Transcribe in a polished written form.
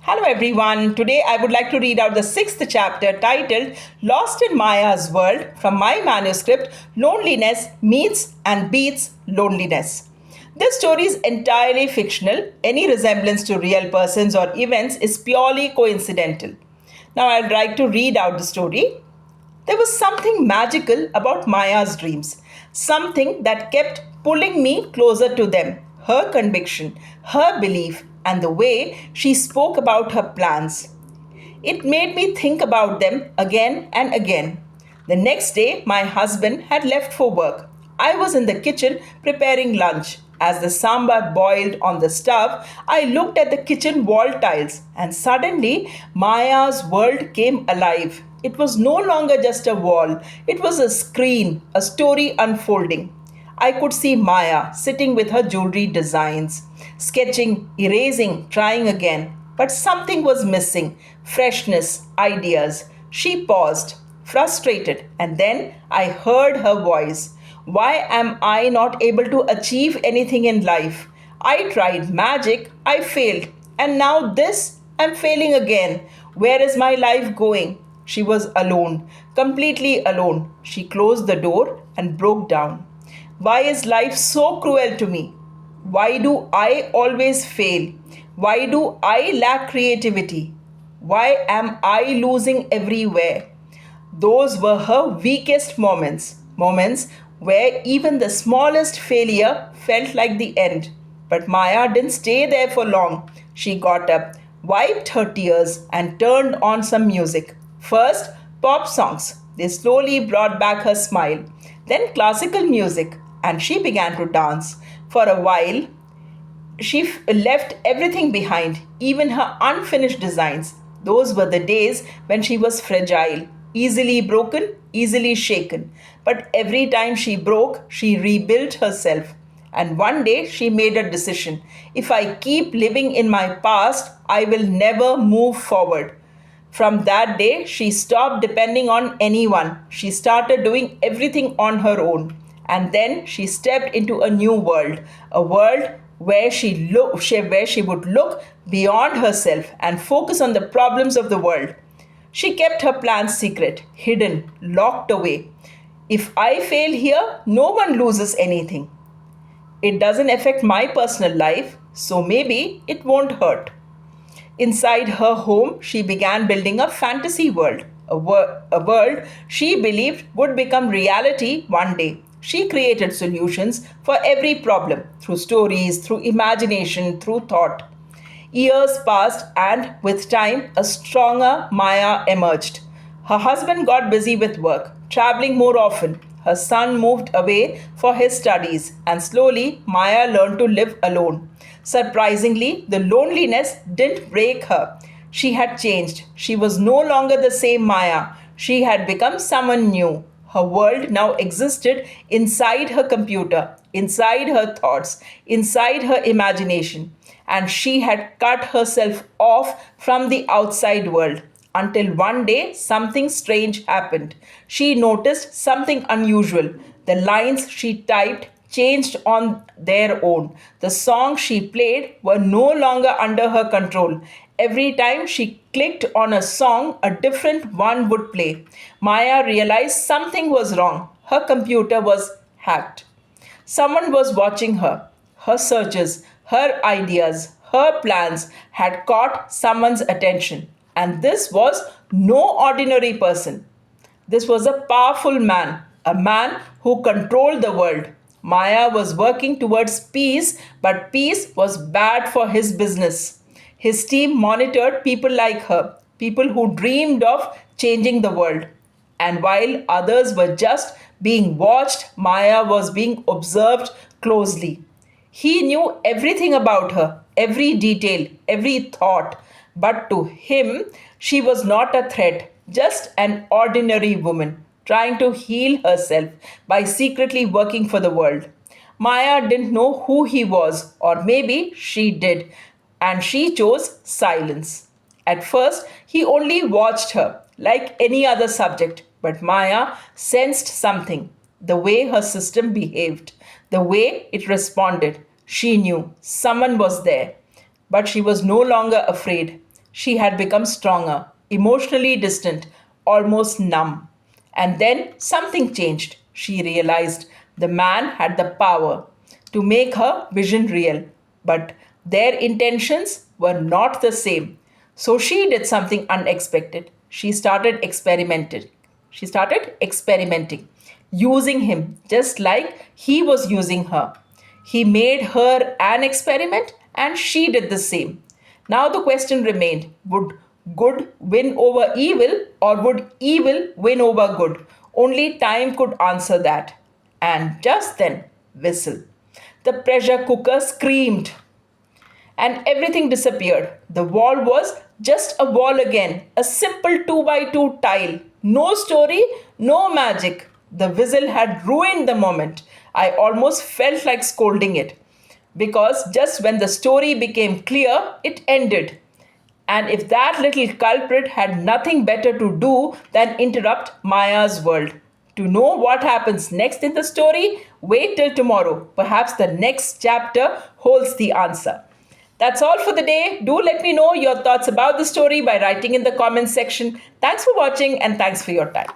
Hello everyone. Today I would like to read out the sixth chapter titled Lost in Maya's World from my manuscript Loneliness Meets and Beats Loneliness. This story is entirely fictional. Any resemblance to real persons or events is purely coincidental. Now I'd like to read out the story. There was something magical about Maya's dreams, something that kept pulling me closer to them. Her conviction, her belief, and the way she spoke about her plans. It made me think about them again and again. The next day, my husband had left for work. I was in the kitchen preparing lunch. As the sambar boiled on the stove, I looked at the kitchen wall tiles and suddenly Maya's world came alive. It was no longer just a wall, it was a screen, a story unfolding. I could see Maya sitting with her jewelry designs, sketching, erasing, trying again. But something was missing freshness, ideas. She paused, frustrated, and then I heard her voice. Why am I not able to achieve anything in life? I tried magic, I failed, and now this, I'm failing again. Where is my life going? She was alone, completely alone. She closed the door and broke down. Why is life so cruel to me? Why do I always fail? Why do I lack creativity? Why am I losing everywhere? Those were her weakest moments, moments where even the smallest failure felt like the end. But Maya didn't stay there for long. She got up, wiped her tears, and turned on some music. First, pop songs. They slowly brought back her smile. Then, classical music, and she began to dance. For a while, she left everything behind, even her unfinished designs. Those were the days when she was fragile, easily broken, easily shaken. But every time she broke, she rebuilt herself. And one day she made a decision. If I keep living in my past, I will never move forward. From that day, she stopped depending on anyone. She started doing everything on her own. And then she stepped into a world where she would look beyond herself and focus on the problems of the world. She kept her plans secret, hidden, locked away. If I fail here, no one loses anything. It doesn't affect my personal life, so maybe it won't hurt. Inside her home, she began building a fantasy world, a world she believed would become reality one day. She created solutions for every problem through stories, through imagination, through thought. Years passed, and with time, a stronger Maya emerged. Her husband got busy with work, traveling more often. Her son moved away for his studies, and slowly Maya learned to live alone. Surprisingly, the loneliness didn't break her. She had changed. She was no longer the same Maya. She had become someone new. Her world now existed inside her computer, inside her thoughts, inside her imagination. And she had cut herself off from the outside world. Until one day, something strange happened. She noticed something unusual. The lines she typed changed on their own. The songs she played were no longer under her control. Every time she clicked on a song, a different one would play. Maya realized something was wrong. Her computer was hacked. Someone was watching her. Her searches, her ideas, her plans had caught someone's attention. And this was no ordinary person. This was a powerful man, a man who controlled the world. Maya was working towards peace, but peace was bad for his business. His team monitored people like her, people who dreamed of changing the world. And while others were just being watched, Maya was being observed closely. He knew everything about her, every detail, every thought. But to him, she was not a threat, just an ordinary woman trying to heal herself by secretly working for the world. Maya didn't know who he was, or maybe she did, and she chose silence. At first, he only watched her like any other subject, but Maya sensed something the way her system behaved, the way it responded. She knew someone was there, but she was no longer afraid. She had become stronger, emotionally distant, almost numb. And then something changed. She realized the man had the power to make her vision real, but their intentions were not the same. So she did something unexpected. She started experimenting, using him just like he was using her. He made her an experiment and she did the same. Now the question remained, would good win over evil or would evil win over good? Only time could answer that. And just then, whistle. The pressure cooker screamed and everything disappeared. The wall was just a wall again, a simple 2 by 2 tile. No story, no magic. The whistle had ruined the moment. I almost felt like scolding it because just when the story became clear, it ended. And if that little culprit had nothing better to do than interrupt Maya's world. To know what happens next in the story, wait till tomorrow. Perhaps the next chapter holds the answer. That's all for the day. Do let me know your thoughts about the story by writing in the comments section. Thanks for watching and thanks for your time.